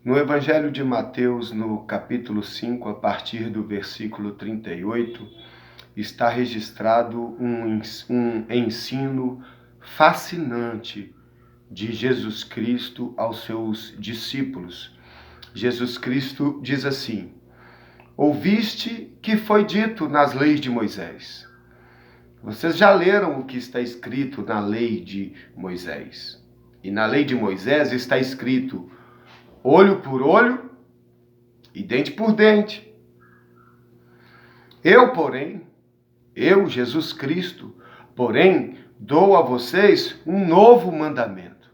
No Evangelho de Mateus, no capítulo 5, a partir do versículo 38, está registrado um ensino fascinante de Jesus Cristo aos seus discípulos. Jesus Cristo diz assim: ouviste que foi dito nas leis de Moisés. Vocês já leram o que está escrito na lei de Moisés. E na lei de Moisés está escrito olho por olho e dente por dente. Eu, Jesus Cristo, porém, dou a vocês um novo mandamento.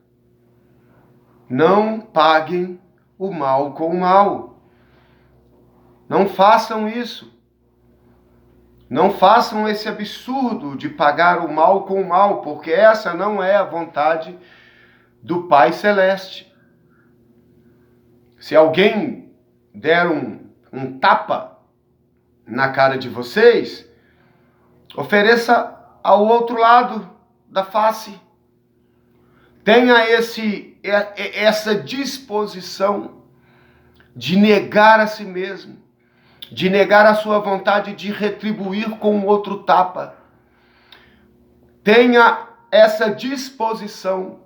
Não paguem o mal com o mal. Não façam isso. Não façam esse absurdo de pagar o mal com o mal, porque essa não é a vontade do Pai Celeste. Se alguém der um tapa na cara de vocês, ofereça ao outro lado da face. Tenha essa disposição de negar a si mesmo, de negar a sua vontade de retribuir com outro tapa. Tenha essa disposição,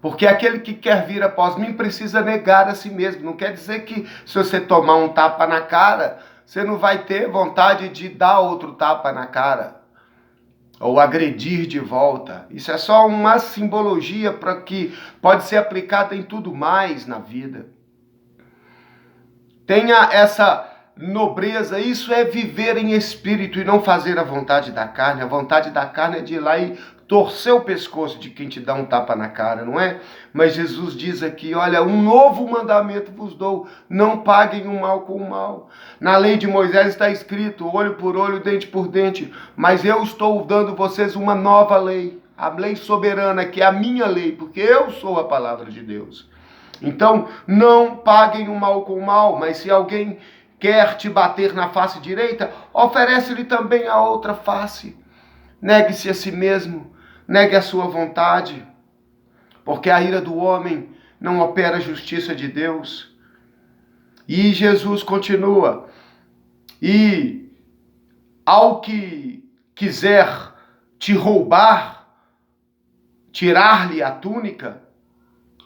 porque aquele que quer vir após mim precisa negar a si mesmo. Não quer dizer que se você tomar um tapa na cara, você não vai ter vontade de dar outro tapa na cara ou agredir de volta. Isso é só uma simbologia para que pode ser aplicada em tudo mais na vida. Tenha essa nobreza, isso é viver em espírito e não fazer a vontade da carne. A vontade da carne é de ir lá e torcer o pescoço de quem te dá um tapa na cara, não é? Mas Jesus diz aqui, olha, um novo mandamento vos dou, não paguem o mal com o mal. Na lei de Moisés está escrito, olho por olho, dente por dente, mas eu estou dando vocês uma nova lei, a lei soberana, que é a minha lei, porque eu sou a palavra de Deus. Então, não paguem o mal com o mal, mas se alguém quer te bater na face direita, oferece-lhe também a outra face. Negue-se a si mesmo, negue a sua vontade, porque a ira do homem não opera a justiça de Deus. E Jesus continua, e ao que quiser te roubar, tirar-lhe a túnica,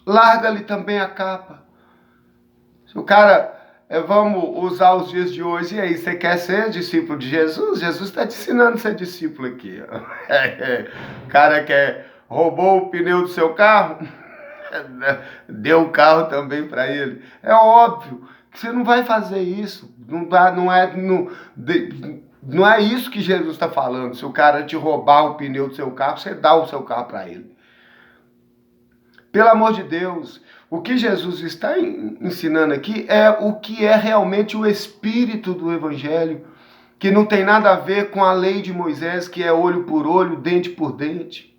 larga-lhe também a capa. Se o cara, vamos usar os dias de hoje, e aí, você quer ser discípulo de Jesus? Jesus está te ensinando a ser discípulo aqui. O cara que roubou o pneu do seu carro, deu o carro também para ele. É óbvio que você não vai fazer isso. Não é isso que Jesus está falando. Se o cara te roubar o pneu do seu carro, você dá o seu carro para ele. Pelo amor de Deus, o que Jesus está ensinando aqui é o que é realmente o espírito do Evangelho, que não tem nada a ver com a lei de Moisés, que é olho por olho, dente por dente.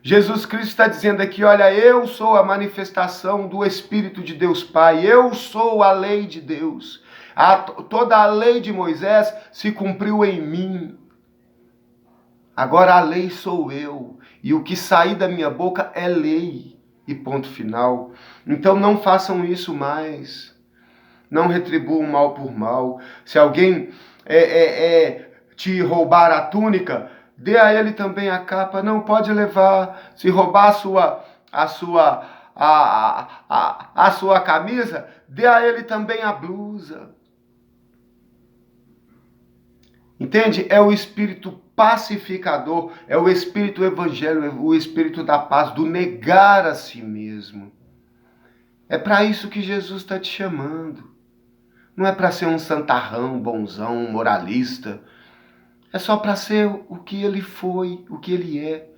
Jesus Cristo está dizendo aqui, olha, eu sou a manifestação do Espírito de Deus Pai, eu sou a lei de Deus. Toda a lei de Moisés se cumpriu em mim. Agora a lei sou eu, e o que sair da minha boca é lei, e ponto final. Então não façam isso mais. Não retribuam mal por mal. Se alguém te roubar a túnica, dê a ele também a capa. Não pode levar. Se roubar a sua camisa, dê a ele também a blusa. Entende? É o espírito pacificador, é o espírito evangélico, o espírito da paz, do negar a si mesmo. É para isso que Jesus está te chamando. Não é para ser um santarrão, bonzão, moralista. É só para ser o que ele foi, o que ele é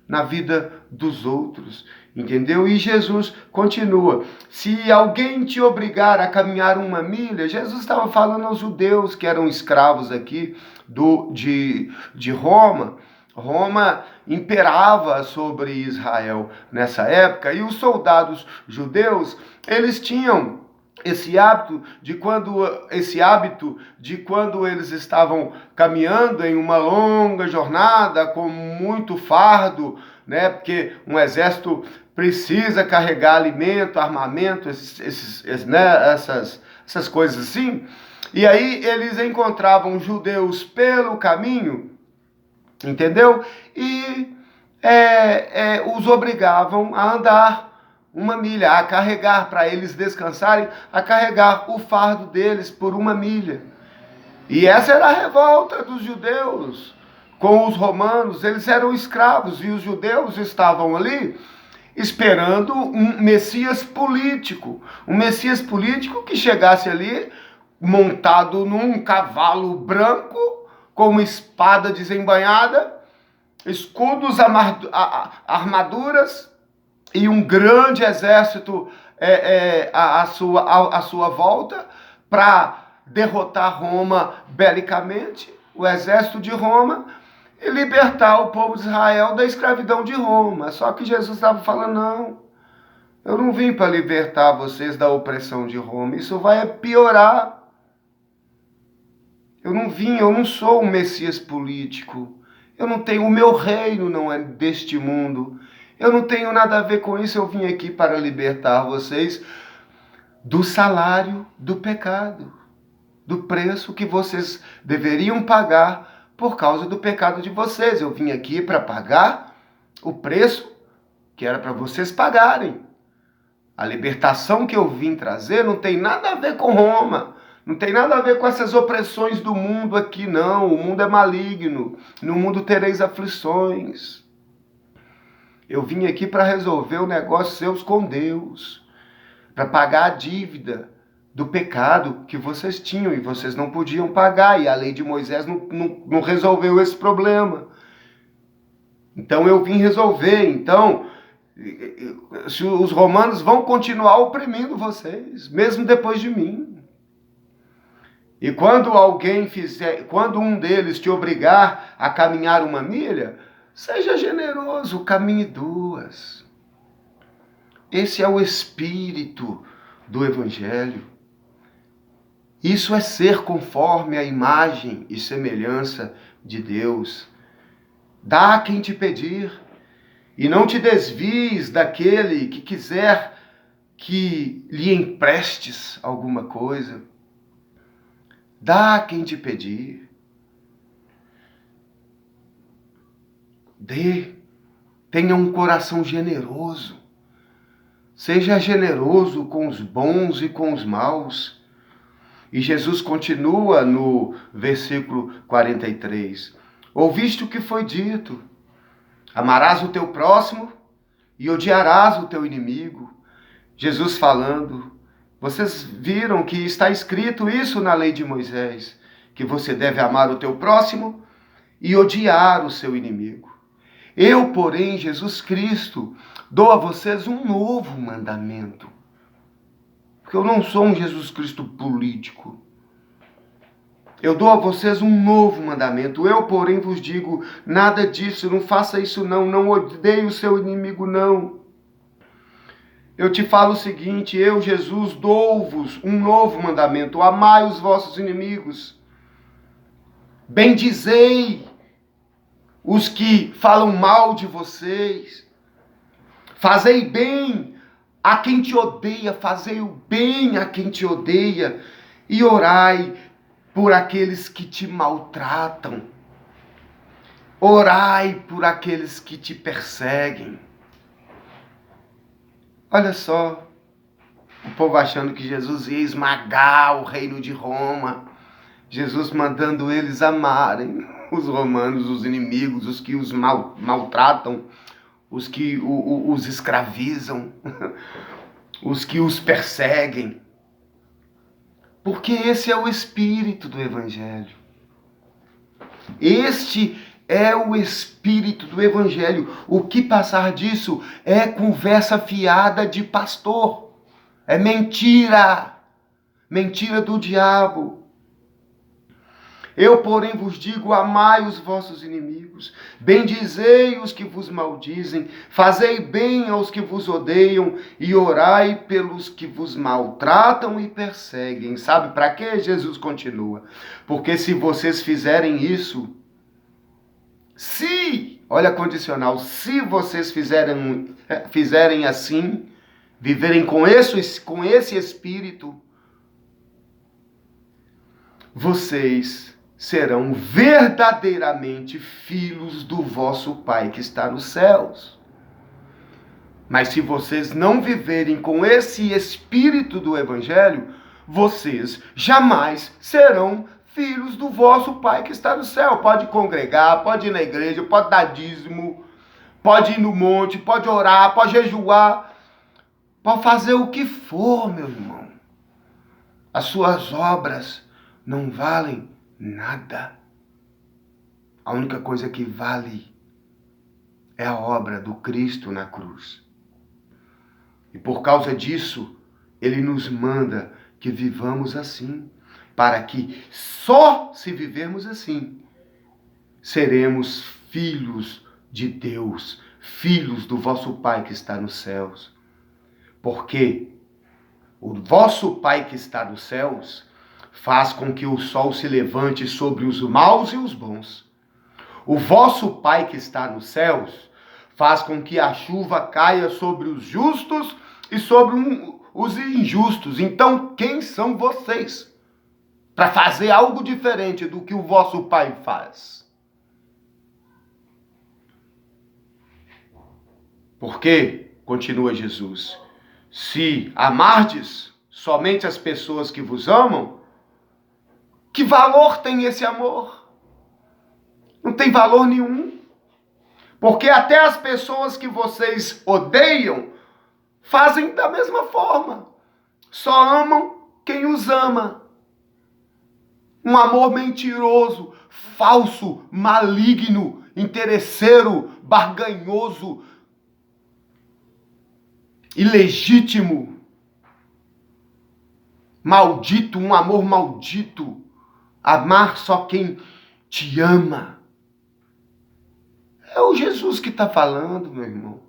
na vida dos outros, entendeu? E Jesus continua, se alguém te obrigar a caminhar uma milha, Jesus estava falando aos judeus que eram escravos aqui de Roma. Roma imperava sobre Israel nessa época, e os soldados judeus, eles tinham esse hábito de quando eles estavam caminhando em uma longa jornada com muito fardo, né? Porque um exército precisa carregar alimento, armamento, né, essas coisas assim. E aí eles encontravam judeus pelo caminho, entendeu? E os obrigavam a andar uma milha, a carregar, para eles descansarem, a carregar o fardo deles por uma milha. E essa era a revolta dos judeus com os romanos. Eles eram escravos e os judeus estavam ali esperando um Messias político. Um Messias político que chegasse ali montado num cavalo branco, com uma espada desembainhada, escudos, armaduras e um grande exército à sua volta para derrotar Roma belicamente, o exército de Roma, e libertar o povo de Israel da escravidão de Roma. Só que Jesus estava falando, não, eu não vim para libertar vocês da opressão de Roma, isso vai piorar. Eu não sou um Messias político, eu não tenho, o meu reino não é deste mundo, eu não tenho nada a ver com isso, eu vim aqui para libertar vocês do salário do pecado, do preço que vocês deveriam pagar por causa do pecado de vocês. Eu vim aqui para pagar o preço que era para vocês pagarem. A libertação que eu vim trazer não tem nada a ver com Roma, não tem nada a ver com essas opressões do mundo aqui, não. O mundo é maligno, no mundo tereis aflições. Eu vim aqui para resolver o negócio seus com Deus, para pagar a dívida do pecado que vocês tinham e vocês não podiam pagar, e a lei de Moisés não resolveu esse problema. Então eu vim resolver. Então, os romanos vão continuar oprimindo vocês, mesmo depois de mim. E quando quando um deles te obrigar a caminhar uma milha, seja generoso, caminhe 2. Esse é o espírito do Evangelho. Isso é ser conforme a imagem e semelhança de Deus. Dá a quem te pedir, e não te desvies daquele que quiser que lhe emprestes alguma coisa. Dá a quem te pedir. Dê. Tenha um coração generoso. Seja generoso com os bons e com os maus. E Jesus continua no versículo 43. Ouviste o que foi dito: amarás o teu próximo e odiarás o teu inimigo. Jesus falando, vocês viram que está escrito isso na lei de Moisés, que você deve amar o teu próximo e odiar o seu inimigo. Eu, porém, Jesus Cristo, dou a vocês um novo mandamento. Porque eu não sou um Jesus Cristo político. Eu dou a vocês um novo mandamento. Eu, porém, vos digo, nada disso, não faça isso não, não odeie o seu inimigo não. Eu te falo o seguinte, eu, Jesus, dou-vos um novo mandamento. Amai os vossos inimigos. Bendizei os que falam mal de vocês. Fazei bem a quem te odeia, fazei o bem a quem te odeia, e orai por aqueles que te maltratam. Orai por aqueles que te perseguem. Olha só, o povo achando que Jesus ia esmagar o reino de Roma. Jesus mandando eles amarem os romanos, os inimigos, os que os maltratam, os que os escravizam, os que os perseguem. Porque esse é o espírito do Evangelho. Este é o espírito do Evangelho. O que passar disso é conversa fiada de pastor. É mentira. Mentira do diabo. Eu, porém, vos digo, amai os vossos inimigos, bendizei os que vos maldizem, fazei bem aos que vos odeiam e orai pelos que vos maltratam e perseguem. Sabe para quê? Jesus continua. Porque se vocês fizerem isso, olha a condicional, se vocês fizerem assim, viverem com esse espírito, vocês serão verdadeiramente filhos do vosso Pai que está nos céus. Mas se vocês não viverem com esse espírito do Evangelho, vocês jamais serão filhos do vosso Pai que está no céu. Pode congregar, pode ir na igreja, pode dar dízimo, pode ir no monte, pode orar, pode jejuar, pode fazer o que for, meu irmão. As suas obras não valem nada. A única coisa que vale é a obra do Cristo na cruz. E por causa disso, ele nos manda que vivamos assim, para que só se vivermos assim, seremos filhos de Deus, filhos do vosso Pai que está nos céus. Porque o vosso Pai que está nos céus faz com que o sol se levante sobre os maus e os bons. O vosso Pai que está nos céus faz com que a chuva caia sobre os justos e sobre os injustos. Então, quem são vocês para fazer algo diferente do que o vosso Pai faz? Porque, continua Jesus, se amardes somente as pessoas que vos amam, que valor tem esse amor? Não tem valor nenhum. Porque até as pessoas que vocês odeiam fazem da mesma forma. Só amam quem os ama. Um amor mentiroso, falso, maligno, interesseiro, barganhoso, ilegítimo, maldito, um amor maldito. Amar só quem te ama. É o Jesus que está falando, meu irmão.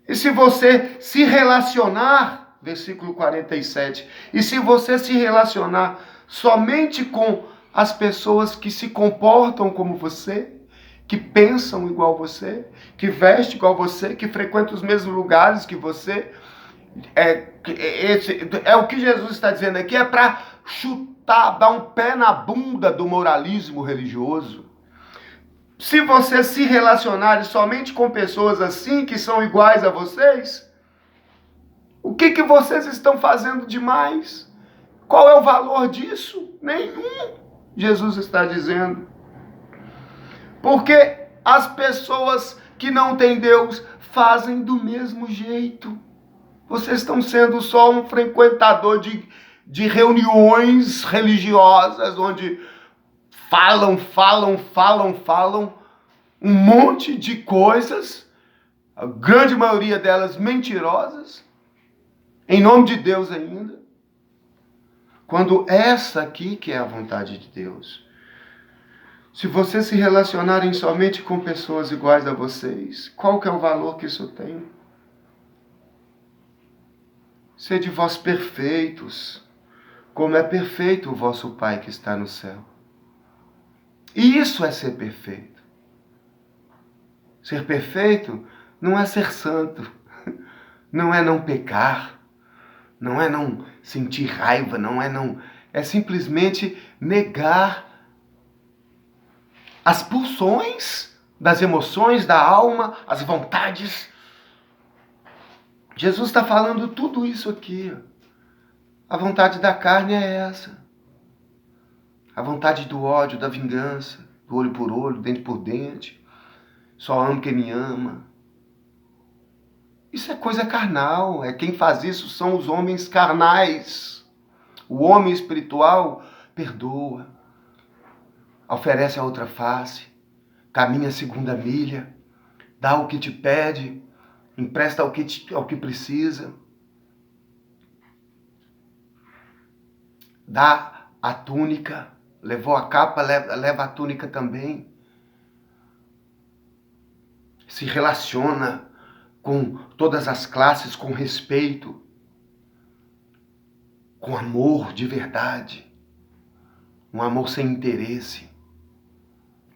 E se você se relacionar, versículo 47, e se você se relacionar somente com as pessoas que se comportam como você, que pensam igual você, que vestem igual você, que frequentam os mesmos lugares que você, é o que Jesus está dizendo aqui, é para chutar, dar um pé na bunda do moralismo religioso. Se você se relacionar somente com pessoas assim, que são iguais a vocês, o que vocês estão fazendo demais? Qual é o valor disso? Nenhum, Jesus está dizendo. Porque as pessoas que não têm Deus fazem do mesmo jeito. Vocês estão sendo só um frequentador de reuniões religiosas, onde falam um monte de coisas, a grande maioria delas mentirosas, em nome de Deus ainda, quando essa aqui que é a vontade de Deus. Se vocês se relacionarem somente com pessoas iguais a vocês, qual que é o valor que isso tem? Sede vós perfeitos, como é perfeito o vosso Pai que está no céu. E isso é ser perfeito. Ser perfeito não é ser santo, não é não pecar, não é não sentir raiva, é simplesmente negar as pulsões das emoções, da alma, as vontades. Jesus está falando tudo isso aqui. A vontade da carne é essa. A vontade do ódio, da vingança, do olho por olho, dente por dente. Só amo quem me ama. Isso é coisa carnal. Quem faz isso são os homens carnais. O homem espiritual perdoa, oferece a outra face, caminha a segunda milha, dá o que te pede, empresta ao que precisa, dá a túnica, levou a capa, leva a túnica também. Se relaciona com todas as classes com respeito, com amor de verdade, um amor sem interesse,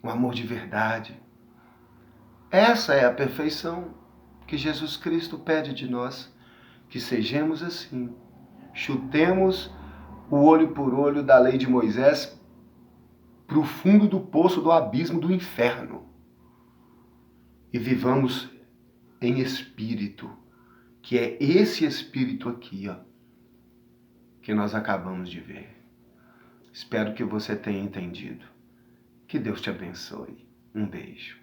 um amor de verdade. Essa é a perfeição que Jesus Cristo pede de nós, que sejamos assim. Chutemos o olho por olho da lei de Moisés para o fundo do poço do abismo do inferno e vivamos em espírito, que é esse espírito aqui, ó, que nós acabamos de ver. Espero que você tenha entendido. Que Deus te abençoe. Um beijo.